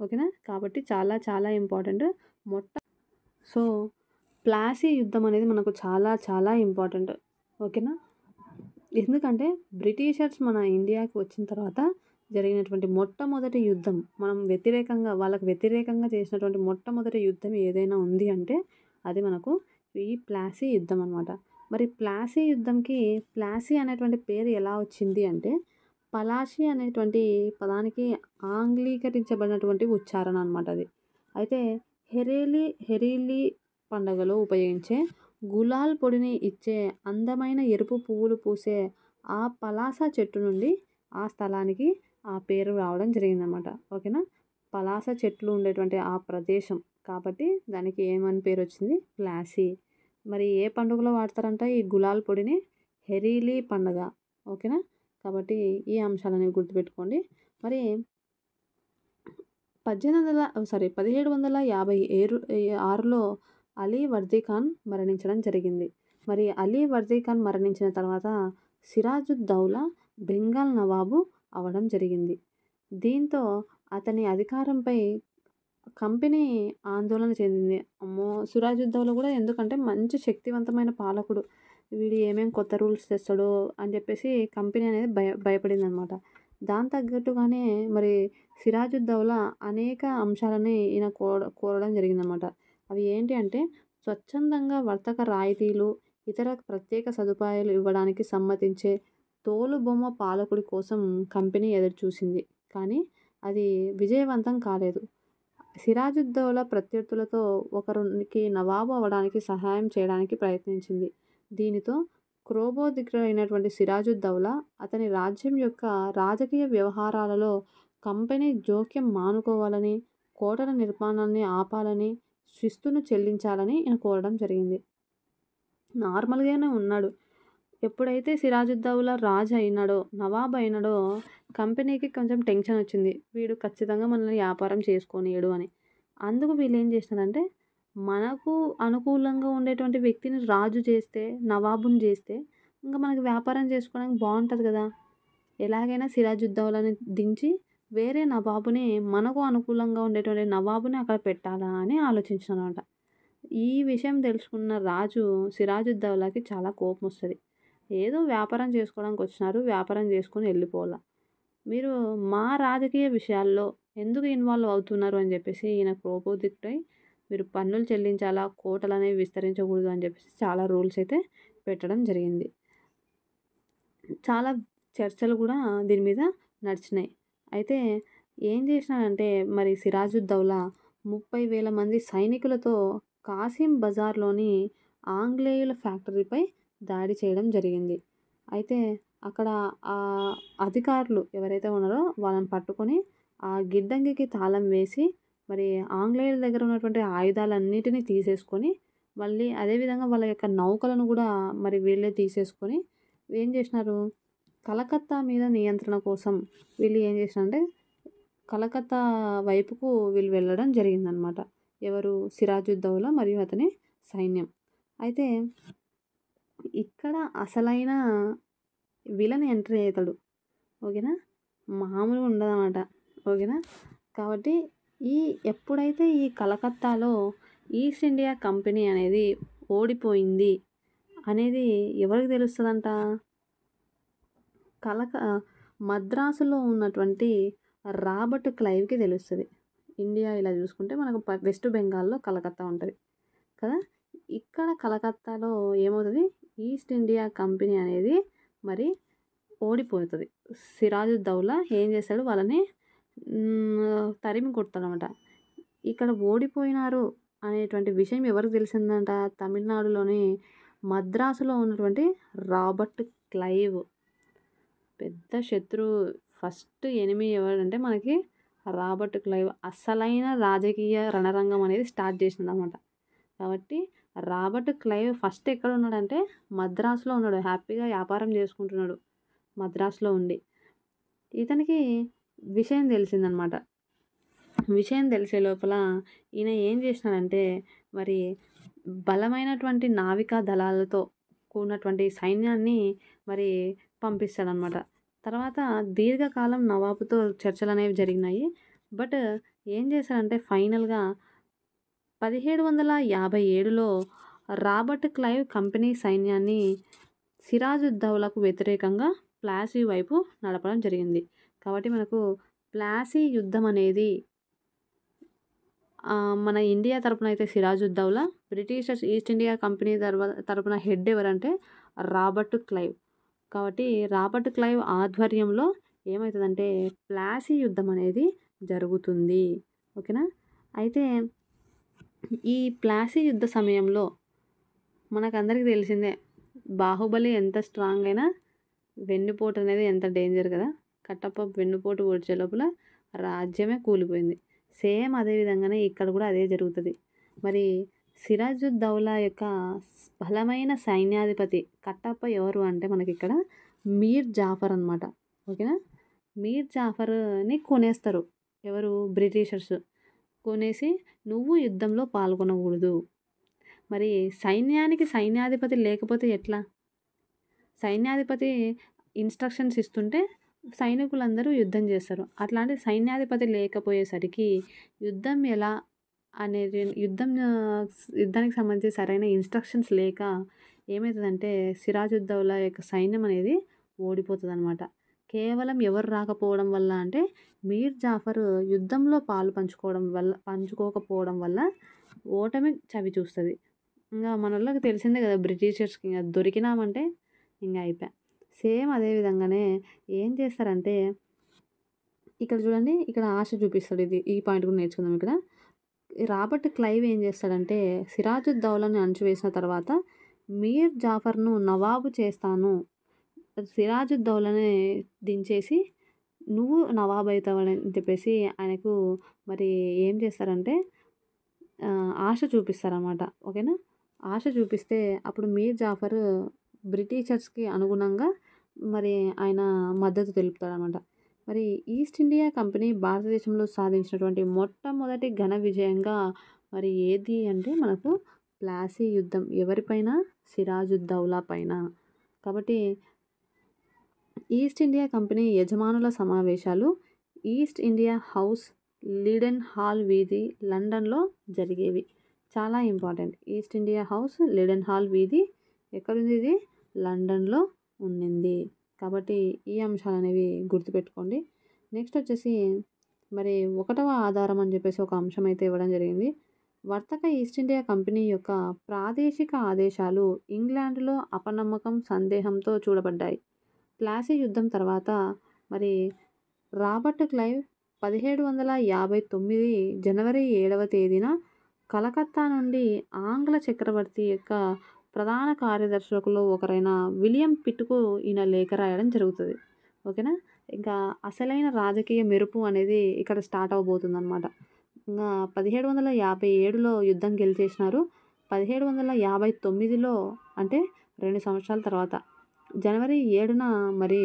ఓకేనా? కాబట్టి చాలా చాలా ఇంపార్టెంట్. మొట్ట సో, ప్లాసీ యుద్ధం అనేది మనకు చాలా చాలా ఇంపార్టెంట్. ఓకేనా? ఎందుకంటే బ్రిటిషర్స్ మన ఇండియాకి వచ్చిన తర్వాత జరిగినటువంటి మొట్టమొదటి యుద్ధం, వాళ్ళకి వ్యతిరేకంగా చేసినటువంటి మొట్టమొదటి యుద్ధం ఏదైనా ఉంది అంటే అది మనకు ఈ ప్లాసీ యుద్ధం అనమాట. మరి ప్లాసీ యుద్ధంకి ప్లాసీ అనేటువంటి పేరు ఎలా వచ్చింది అంటే పలాషీ అనేటువంటి పదానికి ఆంగ్లీకరించబడినటువంటి ఉచ్చారణ అనమాట అది. అయితే హెరీలీ పండుగలో ఉపయోగించే గులాల్ పొడిని ఇచ్చే అందమైన ఎరుపు పువ్వులు పూసే ఆ పలాస చెట్టు నుండి ఆ స్థలానికి ఆ పేరు రావడం జరిగిందనమాట. ఓకేనా? పలాస చెట్లు ఉండేటువంటి ఆ ప్రదేశం కాబట్టి దానికి ఏమని పేరు వచ్చింది? ప్లాసీ. మరి ఏ పండుగలో వాడతారంట ఈ గులాల్ పొడిని? హెరీలీ పండుగ. ఓకేనా? కాబట్టి ఈ అంశాలనేవి గుర్తుపెట్టుకోండి. మరి 1756లో అలీ వర్దీ ఖాన్ మరణించడం జరిగింది. మరి అలీ వర్దీ ఖాన్ మరణించిన తర్వాత సిరాజుద్దౌలా బెంగాల్ నవాబు అవ్వడం జరిగింది. దీంతో అతని అధికారంపై కంపెనీ ఆందోళన చెందింది. అమ్మో! సిరాజుద్దౌలా కూడా ఎందుకంటే మంచి శక్తివంతమైన పాలకుడు. వీడు ఏమేం కొత్త రూల్స్ తెస్తాడో అని చెప్పేసి కంపెనీ అనేది భయపడిందనమాట. దానికి తగ్గట్టుగానే మరి సిరాజుద్దౌలా అనేక అంశాలని ఈయన కోరడం జరిగిందనమాట. అవి ఏంటి అంటే స్వచ్ఛందంగా వర్తక రాయితీలు, ఇతర ప్రత్యేక సదుపాయాలు ఇవ్వడానికి సమ్మతించే తోలుబొమ్మ పాలకుడి కోసం కంపెనీ ఎదురుచూసింది. కానీ అది విజయవంతం కాలేదు. సిరాజుద్దౌలా ప్రత్యర్థులతో ఒకరికి నవాబు అవ్వడానికి సహాయం చేయడానికి ప్రయత్నించింది. దీనితో క్రోధోద్రిక్తుడైనటువంటి సిరాజుద్దౌలా అతని రాజ్యం యొక్క రాజకీయ వ్యవహారాలలో కంపెనీ జోక్యం మానుకోవాలని, కోటల నిర్మాణాన్ని ఆపాలని, శిస్తును చెల్లించాలని ఈయన కోరడం జరిగింది. నార్మల్‌గానే ఉన్నాడు. ఎప్పుడైతే సిరాజుద్దౌలా రాజు అయినాడో, నవాబ్ అయినాడో కంపెనీకి కొంచెం టెన్షన్ వచ్చింది. వీడు ఖచ్చితంగా మనల్ని వ్యాపారం చేసుకోనీయడు అని. అందుకు వీళ్ళేం చేసినారంటే, మనకు అనుకూలంగా ఉండేటువంటి వ్యక్తిని రాజు చేస్తే, నవాబుని చేస్తే ఇంక మనకు వ్యాపారం చేసుకోవడానికి బావుంటది కదా! ఎలాగైనా సిరాజుద్దౌలాని దించి వేరే నవాబుని మనకు అనుకూలంగా ఉండేటువంటి నవాబుని అక్కడ పెట్టాలా అని ఆలోచించారనమాట. ఈ విషయం తెలుసుకున్న రాజు సిరాజుద్దౌలాకి చాలా కోపమొస్తది. ఏదో వ్యాపారం చేసుకోవడానికి వచ్చినారు, వ్యాపారం చేసుకొని వెళ్ళిపోవాల. మీరు మా రాజకీయ విషయాల్లో ఎందుకు ఇన్వాల్వ్ అవుతున్నారు అని చెప్పేసి ఈయన కోపోద్రిక్తుడై మీరు పన్నులు చెల్లించాలా, కోటలనేవి విస్తరించకూడదు అని చెప్పేసి చాలా రూల్స్ అయితే పెట్టడం జరిగింది. చాలా చర్చలు కూడా దీని మీద నడిచినాయి. అయితే ఏం చేసినాడంటే మరి సిరాజుద్దౌలా 30,000 మంది సైనికులతో కాసిం బజార్‌లోని ఆంగ్లేయుల ఫ్యాక్టరీపై దాడి చేయడం జరిగింది. అయితే అక్కడ అధికారులు ఎవరైతే ఉన్నారో వాళ్ళని పట్టుకొని ఆ గిడ్డంగికి తాళం వేసి మరి ఆంగ్లేయుల దగ్గర ఉన్నటువంటి ఆయుధాలన్నిటిని తీసేసుకొని మళ్ళీ అదేవిధంగా వాళ్ళ యొక్క నౌకలను కూడా మరి వీళ్ళే తీసేసుకొని ఏం చేసినారు, కలకత్తా మీద నియంత్రణ కోసం వీళ్ళు ఏం చేసినారంటే కలకత్తా వైపుకు వీళ్ళు వెళ్ళడం జరిగిందనమాట. ఎవరు? సిరాజుద్దౌలా మరియు అతని సైన్యం. అయితే ఇక్కడ అసలైన విలన్ ఎంట్రీ అవుతాడు. ఓకేనా? మామూలుగా ఉండదనమాట. ఓకేనా? కాబట్టి ఎప్పుడైతే ఈ కలకత్తాలో ఈస్ట్ ఇండియా కంపెనీ అనేది ఓడిపోయింది అనేది ఎవరికి తెలుస్తదంట? మద్రాసులో ఉన్నటువంటి రాబర్ట్ క్లైవ్‌కి తెలుస్తది. ఇండియా ఇలా చూసుకుంటే మనకు వెస్ట్ బెంగాల్‌లో కలకత్తా ఉంటది కదా! ఇక్కడ కలకత్తాలో ఏమవుతది? ఈస్ట్ ఇండియా కంపెనీ అనేది మరి ఓడిపోతది. సిరాజుద్దౌలా ఏం చేస్తాడు? వాళ్ళని తరిమి కొడతాడనమాట. ఇక్కడ ఓడిపోయినారు అనేటువంటి విషయం ఎవరికి తెలిసిందంట? తమిళనాడులోని మద్రాసులో ఉన్నటువంటి రాబర్ట్ క్లైవ్. పెద్ద శత్రువు, ఫస్ట్ ఎనిమీ ఎవరంటే మనకి రాబర్ట్ క్లైవ్. అస్సలైన రాజకీయ రణరంగం అనేది స్టార్ట్ చేసిండనమాట. కాబట్టి రాబర్ట్ క్లైవ్ ఫస్ట్ ఎక్కడ ఉన్నాడంటే మద్రాసులో ఉన్నాడు. హ్యాపీగా వ్యాపారం చేసుకుంటున్నాడు మద్రాసులో ఉండి. ఇతనికి విషయం తెలిసిందనమాట. విషయం తెలిసే లోపల ఈయన ఏం చేసినాడంటే మరి బలమైనటువంటి నావికా దళాలతో కూడినటువంటి సైన్యాన్ని మరి పంపిస్తాడనమాట. తర్వాత దీర్ఘకాలం నవాబుతో చర్చలనేవి జరిగినాయి. బట్ ఏం చేశాడంటే ఫైనల్‌గా 1757లో రాబర్ట్ క్లైవ్ కంపెనీ సైన్యాన్ని సిరాజుద్దౌలాకు వ్యతిరేకంగా ప్లాసీ వైపు నడపడం జరిగింది. కాబట్టి మనకు ప్లాసీ యుద్ధం అనేది మన ఇండియా తరపున అయితే Siraj-ud-Daulah, Britishers east India company తరపున హెడ్ ఎవరంటే రాబర్ట్ క్లైవ్. కాబట్టి రాబర్ట్ క్లైవ్ ఆధ్వర్యంలో ఏమవుతుందంటే ప్లాసీ యుద్ధం అనేది జరుగుతుంది. ఓకేనా? అయితే ఈ ప్లాసీ యుద్ధ సమయంలో మనకందరికీ తెలిసిందే, బాహుబలి ఎంత స్ట్రాంగ్ అయినా వెన్నుపోటు అనేది ఎంత డేంజర్ కదా! కట్టప్ప వెన్నుపోటు పొడిచే లోపల రాజ్యమే కూలిపోయింది. సేమ్ అదే విధంగానే ఇక్కడ కూడా అదే జరుగుతుంది. మరి సిరాజుద్దౌలా యొక్క బలమైన సైన్యాధిపతి కట్టప్ప ఎవరు అంటే మనకి ఇక్కడ మీర్ జాఫర్ అనమాట. ఓకేనా? మీర్ జాఫర్‌ని కొనేస్తారు. ఎవరు? బ్రిటిషర్స్. కొనేసి నువ్వు యుద్ధంలో పాల్గొనకూడదు, మరి సైన్యానికి సైన్యాధిపతి లేకపోతే ఎట్లా? సైన్యాధిపతి ఇన్‌స్ట్రక్షన్స్ ఇస్తుంటే సైనికులందరూ యుద్ధం చేస్తారు. అట్లాంటి సైన్యాధిపతి లేకపోయేసరికి యుద్ధం ఎలా అనేది యుద్ధానికి సంబంధించి సరైన ఇన్‌స్ట్రక్షన్స్ లేక ఏమైతదంటే సిరాజుద్దౌలా యొక్క సైన్యం అనేది ఓడిపోతదనమాట. కేవలం ఎవరు రాకపోవడం వల్ల అంటే మీర్ జాఫర్ యుద్ధంలో పంచుకోకపోవడం వల్ల ఓటమి చవిచూస్తది. ఇంగ మనోళ్ళకి తెలిసిందే కదా! బ్రిటిషర్స్‌కి ఇంగ దొరికినామంటే ఇంగ అయిపాయే. సేమ్ అదే విధంగానే ఏం చేస్తారంటే ఇక్కడ చూడండి, ఇక్కడ ఆశ చూపిస్తాడు. ఈ పాయింట్ కూడా నేర్చుకుందాం ఇక్కడ. రాబర్ట్ క్లైవ్ ఏం చేస్తాడంటే సిరాజుద్దౌలాని అణచివేసిన తర్వాత మీర్ జాఫర్‌ను నవాబు చేస్తాను. సిరాజుద్దౌలాని దించేసి నువ్వు నవాబు అయితావని చెప్పేసి ఆయనకు మరి ఏం చేస్తారంటే ఆశ చూపిస్తారనమాట. ఓకేనా? ఆశ చూపిస్తే అప్పుడు మీర్ జాఫర్ బ్రిటిషర్స్‌కి అనుగుణంగా మరి ఆయన మద్దతు తెలుపుతాడనమాట. మరి ఈస్ట్ ఇండియా కంపెనీ భారతదేశంలో సాధించినటువంటి మొట్టమొదటి ఘన విజయంగా మరి ఏది అంటే మనకు ప్లాసీ యుద్ధం. ఎవరిపైన? సిరాజుద్దౌలా పైన. కాబట్టి ఈస్ట్ ఇండియా కంపెనీ యజమానుల సమావేశాలు east India house, Leiden hall వీధి, లండన్‌లో జరిగేవి. చాలా important. East India house, Leiden hall వీధి ఎక్కడుంది ఇది? లండన్‌లో ఉండింది. కాబట్టి ఈ అంశాలనేవి గుర్తుపెట్టుకోండి. నెక్స్ట్ వచ్చేసి మరి 1వ ఆధారం అని చెప్పేసి ఒక అంశం అయితే ఇవ్వడం జరిగింది. వర్తక ఈస్ట్ ఇండియా కంపెనీ యొక్క ప్రాదేశిక ఆదేశాలు ఇంగ్లాండ్‌లో అపనమ్మకం, సందేహంతో చూడబడ్డాయి. ప్లాసీ యుద్ధం తర్వాత మరి రాబర్ట్ క్లైవ్ 1759 జనవరి 7వ తేదీన కలకత్తా నుండి ఆంగ్ల చక్రవర్తి యొక్క ప్రధాన కార్యదర్శులలో ఒకరైన విలియం పిట్‌కు ఈయన లేఖ రాయడం జరుగుతది. ఓకేనా? ఇంకా అసలైన రాజకీయ మెరుపు అనేది ఇక్కడ స్టార్ట్ అవ్వబోతుందనమాట. ఇంగా 1757లో యుద్ధం గెలిచేసినారు. 1759లో అంటే 2 సంవత్సరాల తర్వాత జనవరి 7న మరి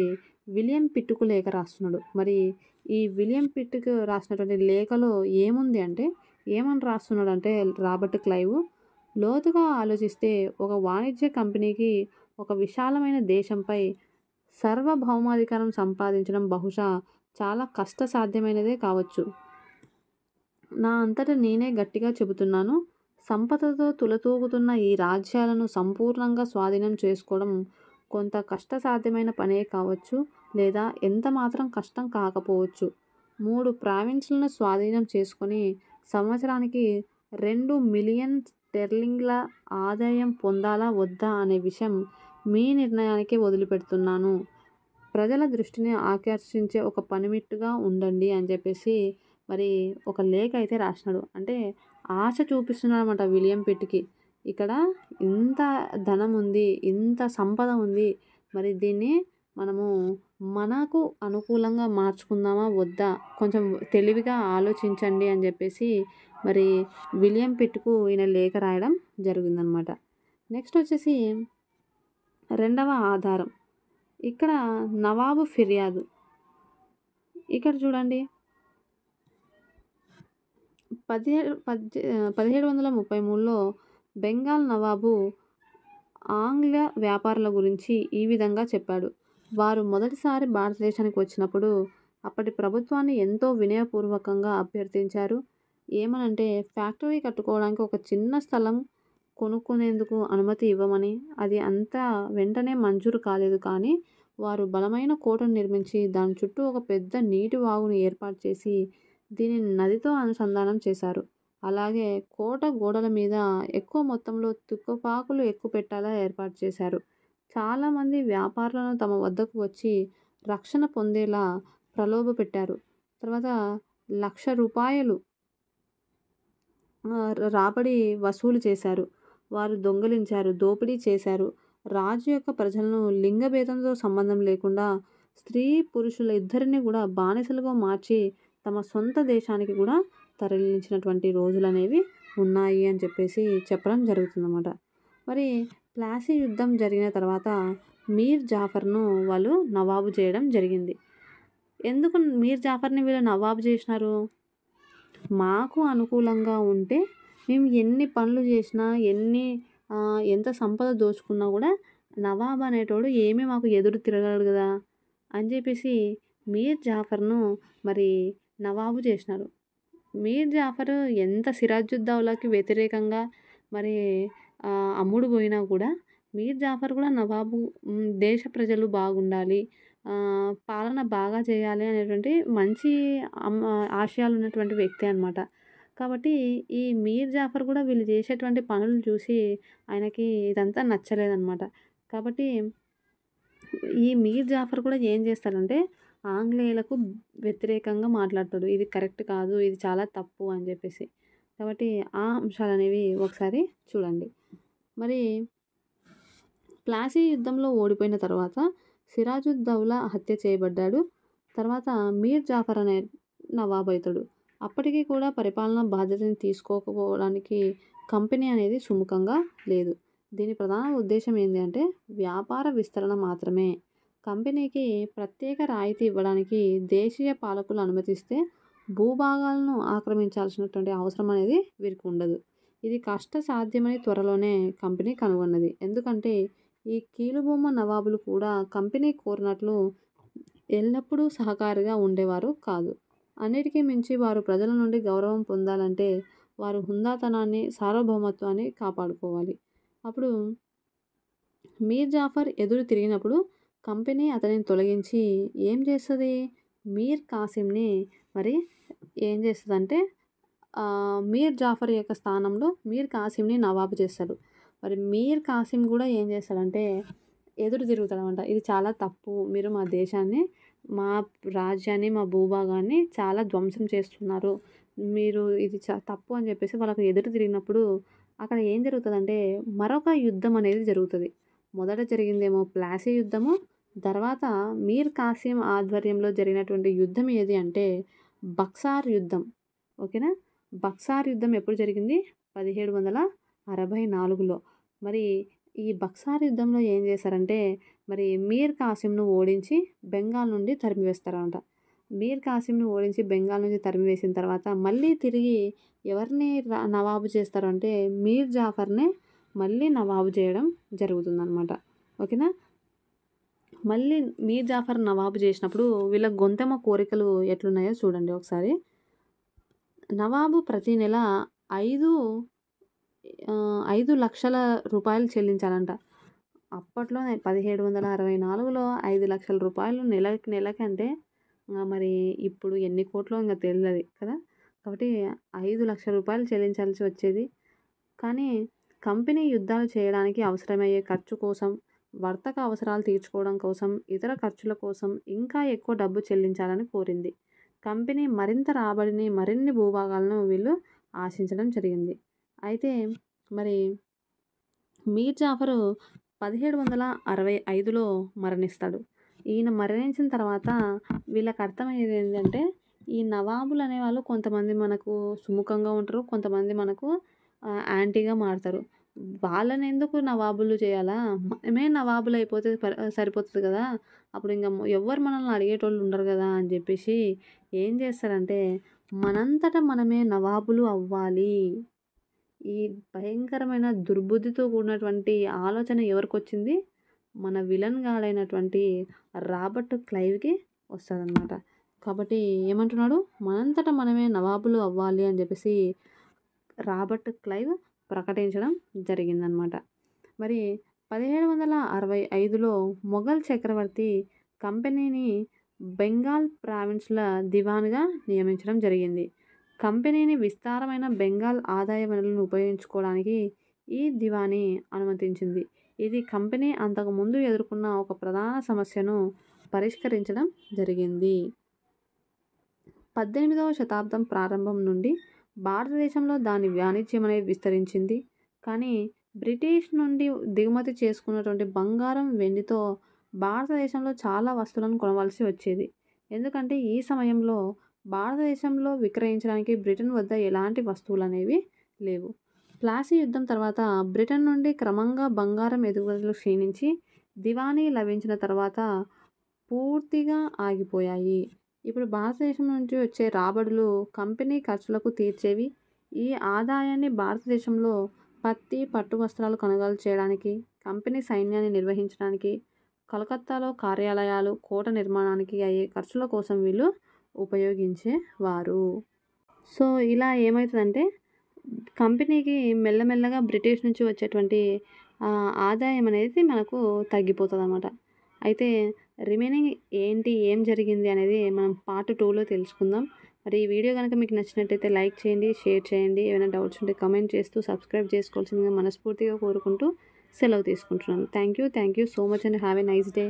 విలియం పిట్‌కు లేఖ రాస్తున్నాడు. మరి ఈ విలియం పిట్‌కు రాసినటువంటి లేఖలో ఏముంది అంటే ఏమని రాస్తున్నాడంటే రాబర్ట్ క్లైవ్ లోతుగా ఆలోచిస్తే ఒక వాణిజ్య కంపెనీకి ఒక విశాలమైన దేశంపై సార్వభౌమాధికారం సంపాదించడం బహుశా చాలా కష్టసాధ్యమైనదే కావచ్చు. నా అంతట నేనే గట్టిగా చెబుతున్నాను. సంపదతో తులతూగుతున్న ఈ రాజ్యాలను సంపూర్ణంగా స్వాధీనం చేసుకోవడం కొంత కష్టసాధ్యమైన పనే కావచ్చు, లేదా ఎంత మాత్రం కష్టం కాకపోవచ్చు. 3 ప్రావిన్సులను స్వాధీనం చేసుకొని సంవత్సరానికి 2 మిలియన్ స్టెర్లింగ్ల ఆదాయం పొందాలా వద్దా అనే విషయం మీ నిర్ణయానికే వదిలిపెడుతున్నాను. ప్రజల దృష్టిని ఆకర్షించే ఒక పనిముట్టుగా ఉండండి అని చెప్పేసి మరి ఒక లేఖ అయితే రాసినాడు. అంటే ఆశ చూపిస్తున్నాడనమాట విలియం పిట్‌కి. ఇక్కడ ఇంత ధనం ఉంది, ఇంత సంపద ఉంది. మరి దీన్ని మనము మనకు అనుకూలంగా మార్చుకుందామా వద్దా? కొంచెం తెలివిగా ఆలోచించండి అని చెప్పేసి మరి విలియం పిట్‌కు ఈయన లేఖ రాయడం జరిగిందనమాట. నెక్స్ట్ వచ్చేసి 2వ ఆధారం. ఇక్కడ నవాబు ఫిర్యాదు. ఇక్కడ చూడండి 1733లో బెంగాల్ నవాబు ఆంగ్ల వ్యాపారుల గురించి ఈ విధంగా చెప్పాడు. వారు మొదటిసారి భారతదేశానికి వచ్చినప్పుడు అప్పటి ప్రభుత్వాన్ని ఎంతో వినయపూర్వకంగా అభ్యర్థించారు. ఏమనంటే ఫ్యాక్టరీ కట్టుకోవడానికి ఒక చిన్న స్థలం కొనుక్కునేందుకు అనుమతి ఇవ్వమని. అది అంతా వెంటనే మంజూరు కాలేదు. కానీ వారు బలమైన కోటను నిర్మించి దాని చుట్టూ ఒక పెద్ద నీటి వాగును ఏర్పాటు చేసి దీనిని నదితో అనుసంధానం చేశారు. అలాగే కోట గోడల మీద ఎక్కువ మొత్తంలో తుప్పపాకులు ఎక్కుపెట్టేలా ఏర్పాటు చేశారు. చాలామంది వ్యాపారులను తమ వద్దకు వచ్చి రక్షణ పొందేలా ప్రలోభపెట్టారు. తర్వాత ₹1,00,000 రాబడి వసూలు చేశారు. వారు దొంగిలించారు, దోపిడీ చేశారు. రాజు యొక్క ప్రజలను లింగభేదంతో సంబంధం లేకుండా స్త్రీ పురుషుల ఇద్దరిని కూడా బానిసలుగా మార్చి తమ సొంత దేశానికి కూడా తరలించినటువంటి రోజులనేవి ఉన్నాయి అని చెప్పేసి చెప్పడం జరుగుతుందన్నమాట. మరి ప్లాసీ యుద్ధం జరిగిన తర్వాత మీర్ జాఫర్ను వాళ్ళు నవాబు చేయడం జరిగింది. ఎందుకు మీర్ జాఫర్ని వీళ్ళు నవాబు చేసినారు? మాకు అనుకూలంగా ఉంటే మేము ఎన్ని పనులు చేసినా, ఎంత సంపద దోచుకున్నా గూడా నవాబ్ అనేటోడు ఏమీ మాకు ఎదురు తిరగలేడు గదా! అని జెప్పేసి మీర్ జాఫర్‌ను మరి నవాబు చేసినారు. మీర్ జాఫర్ ఎంత సిరాజుద్దౌలాకి వ్యతిరేకంగా మరి అమ్ముడు పోయినా కూడా మీర్ జాఫర్ కూడా నవాబు దేశ ప్రజలు బాగుండాలి, పాలన బాగా చేయాలి అనేటువంటి మంచి ఆశయాలు ఉన్నటువంటి వ్యక్తి అనమాట. కాబట్టి ఈ మీర్ జాఫర్ కూడా వీళ్ళు చేసేటువంటి పనులు చూసి ఆయనకి ఇదంతా నచ్చలేదనమాట. కాబట్టి ఈ మీర్ జాఫర్ కూడా ఏం చేస్తాడంటే ఆంగ్లేయులకు వ్యతిరేకంగా మాట్లాడతాడు. ఇది కరెక్ట్ కాదు, ఇది చాలా తప్పు అని చెప్పేసి. కాబట్టి ఆ అంశాలనేవి ఒకసారి చూడండి. మరి ప్లాసీ యుద్ధంలో ఓడిపోయిన తర్వాత సిరాజుద్దౌలా హత్య చేయబడ్డాడు. తర్వాత మీర్ జాఫర్ అనే నవాబ్ అవుతాడు. అప్పటికి కూడా పరిపాలనా బాధ్యతను తీసుకోకపోవడానికి కంపెనీ అనేది సుముఖంగా లేదు. దీని ప్రధాన ఉద్దేశం ఏంటి అంటే వ్యాపార విస్తరణ మాత్రమే. కంపెనీకి ప్రత్యేక రాయితీ ఇవ్వడానికి దేశీయ పాలకులు అనుమతిస్తే భూభాగాలను ఆక్రమించాల్సినటువంటి అవసరం అనేది వీరికి ఉండదు. ఇది కష్టసాధ్యమని త్వరలోనే కంపెనీ కనుగొన్నది. ఎందుకంటే ఈ కీలుబొమ్మ నవాబులు కూడా కంపెనీ కోరినట్లు ఎల్లప్పుడూ సహకారిగా ఉండేవారు కాదు. అన్నిటికీ మించి వారు ప్రజల నుండి గౌరవం పొందాలంటే వారు హుందాతనాన్ని, సార్వభౌమత్వాన్ని కాపాడుకోవాలి. అప్పుడు మీర్ జాఫర్ ఎదురు తిరిగినప్పుడు కంపెనీ అతనిని తొలగించి ఏం చేస్తుంది, మీర్ కాసిమ్‌ని మరి ఏం చేస్తదంటే మీర్ జాఫర్ యొక్క స్థానంలో మీర్ కాసిమ్‌ని నవాబు చేస్తాడు. మరి మీర్ కాసిమ్ కూడా ఏం చేస్తాడంటే ఎదురు తిరుగుతాడనమాట. ఇది చాలా తప్పు. మీరు మా దేశాన్ని, మా రాజ్యాన్ని, మా భూభాగాన్ని చాలా ధ్వంసం చేస్తున్నారు. మీరు ఇది తప్పు అని చెప్పేసి వాళ్ళకి ఎదురు తిరిగినప్పుడు అక్కడ ఏం జరుగుతదంటే మరొక యుద్ధం అనేది జరుగుతది. మొదట జరిగిందేమో ప్లాసీ యుద్ధము. తర్వాత మీర్ కాసిం ఆధ్వర్యంలో జరిగినటువంటి యుద్ధం ఏది అంటే బక్సార్ యుద్ధం. ఓకేనా? బక్సార్ యుద్ధం ఎప్పుడు జరిగింది? 1764లో. మరి ఈ బక్సార్ యుద్ధంలో ఏం చేశారంటే మరి మీర్ కాసిమ్‌ను ఓడించి బెంగాల్ నుండి తరిమివేస్తారనమాట. మీర్ కాసిమ్‌ని ఓడించి బెంగాల్ నుంచి తరిమివేసిన తర్వాత మళ్ళీ తిరిగి ఎవరిని నవాబు చేస్తారంటే మీర్ జాఫర్‌నే మళ్ళీ నవాబు చేయడం జరుగుతుందనమాట. ఓకేనా? మళ్ళీ మీర్ జాఫర్ నవాబు చేసినప్పుడు వీళ్ళ గొంతెమ్మ కోరికలు ఎట్లున్నాయో చూడండి ఒకసారి. నవాబు ప్రతి నెల 5 5,00,000 రూపాయలు చెల్లించాలంట. అప్పట్లోనే 1764లో 5,00,000 రూపాయలు నెలకంటే మరి ఇప్పుడు ఎన్ని కోట్లో ఇంక తెలవది కదా! కాబట్టి 5,00,000 రూపాయలు చెల్లించాల్సి వచ్చేది. కానీ కంపెనీ యుద్ధాలు చేయడానికి అవసరమయ్యే ఖర్చు కోసం, వర్తక అవసరాలు తీర్చుకోవడం కోసం, ఇతర ఖర్చుల కోసం ఇంకా ఎక్కువ డబ్బు చెల్లించాలని కోరింది. కంపెనీ మరింత రాబడిని, మరిన్ని భూభాగాలను వీళ్ళు ఆశించడం జరిగింది. అయితే మరి మీర్ జాఫర్ 1765లో మరణిస్తాడు. ఈయన మరణించిన తర్వాత వీళ్ళకి అర్థమయ్యేది ఏంటంటే ఈ నవాబులు అనేవాళ్ళు కొంతమంది మనకు సుముఖంగా ఉంటారు. కొంతమంది మనకు యాంటీగా మారుతారు. వాళ్ళని ఎందుకు నవాబులు చేయాలా? మనమే నవాబులు అయిపోతే సరిపోతది కదా! అప్పుడు ఇంక ఎవ్వరు మనల్ని అడిగేటోళ్ళు ఉండరు కదా! అని చెప్పేసి ఏం చేస్తారంటే మనంతట మనమే నవాబులు అవ్వాలి. ఈ భయంకరమైన దుర్బుద్ధితో కూడినటువంటి ఆలోచన ఎవరికొచ్చింది? మన విలన్ గాడైనటువంటి రాబర్ట్ క్లైవ్‌కి వస్తదనమాట. కాబట్టి ఏమంటున్నాడు? మనంతట మనమే నవాబులు అవ్వాలి అని చెప్పేసి రాబర్ట్ క్లైవ్ ప్రకటించడం జరిగిందనమాట. మరి 1765లో మొఘల్ చక్రవర్తి కంపెనీని బెంగాల్ ప్రావిన్స్‌ల దివాన్‌గా నియమించడం జరిగింది. కంపెనీని విస్తారమైన బెంగాల్ ఆదాయ వనరులను ఉపయోగించుకోవడానికి ఈ దివానీ అనుమతించింది. ఇది కంపెనీ అంతకుముందు ఎదుర్కొన్న ఒక ప్రధాన సమస్యను పరిష్కరించడం జరిగింది. 18వ శతాబ్దం ప్రారంభం నుండి భారతదేశంలో దాని వాణిజ్యం అనేది విస్తరించింది. కానీ బ్రిటిష్ నుండి దిగుమతి చేసుకున్నటువంటి బంగారం, వెండితో భారతదేశంలో చాలా వస్తువులను కొనవలసి వచ్చేది. ఎందుకంటే ఈ సమయంలో భారతదేశంలో విక్రయించడానికి బ్రిటన్ వద్ద ఎలాంటి వస్తువులనేవి లేవు. ప్లాసీ యుద్ధం తర్వాత బ్రిటన్ నుండి క్రమంగా బంగారం ఎగుమతులు క్షీణించి దివానీ లభించిన తర్వాత పూర్తిగా ఆగిపోయాయి. ఇప్పుడు భారతదేశం నుంచి వచ్చే రాబడులు కంపెనీ ఖర్చులకు తీర్చేవి ఈ ఆదాయాన్ని భారతదేశంలో పత్తి, పట్టు వస్త్రాలు కొనుగోలు చేయడానికి, కంపెనీ సైన్యాన్ని నిర్వహించడానికి, కలకత్తాలో కార్యాలయాలు, కోట నిర్మాణానికి అయ్యే ఖర్చుల కోసం వీళ్ళు ఉపయోగించేవారు. సో, ఇలా ఏమైతదంటే కంపెనీకి మెల్లమెల్లగా బ్రిటిష్ నుంచి వచ్చేటువంటి ఆదాయం అనేది మనకు తగ్గిపోతదనమాట. అయితే రిమైనింగ్ ఏంటి, ఏం జరిగింది అనేది మనం పార్ట్ 2లో తెలుసుకుందాం. మరి ఈ వీడియో గనుక మీకు నచ్చినట్టయితే లైక్ చేయండి, షేర్ చేయండి. ఏమైనా డౌట్స్ ఉంటే కామెంట్ చేస్తూ సబ్స్క్రైబ్ చేసుకోవాల్సిందిగా మనస్ఫూర్తిగా కోరుకుంటూ సెలవు తీసుకుంటున్నాను. Thank you so much and have a nice day.